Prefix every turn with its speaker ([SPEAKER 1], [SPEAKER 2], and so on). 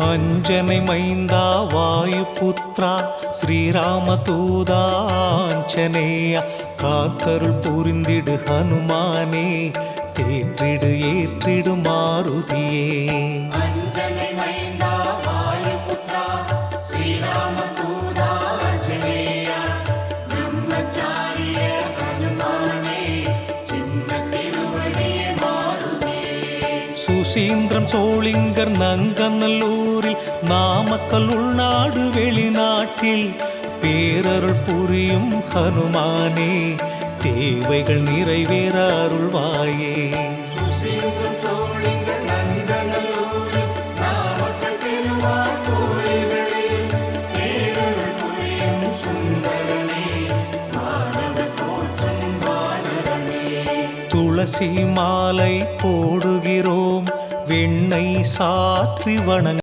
[SPEAKER 1] அஞ்சனை மைந்தா வாயுபுத்ரா ஸ்ரீராமதூதாஞ்சனேயா காத்தருள் புரிந்திடு ஹனுமானே தேற்றிடு ஏற்றிடு மாருதியே. சுசீந்திரம் சோளிங்கர் நங்கநல்லூரில் நாமக்கல் உள்நாடு வெளிநாட்டில் பேரருள் புரியும் ஹனுமானே தேவைகள் நிறைவேற அருள்வாயே. துளசி மாலை போடுகிறோம் வெண்ணை சாற்றி வணங்க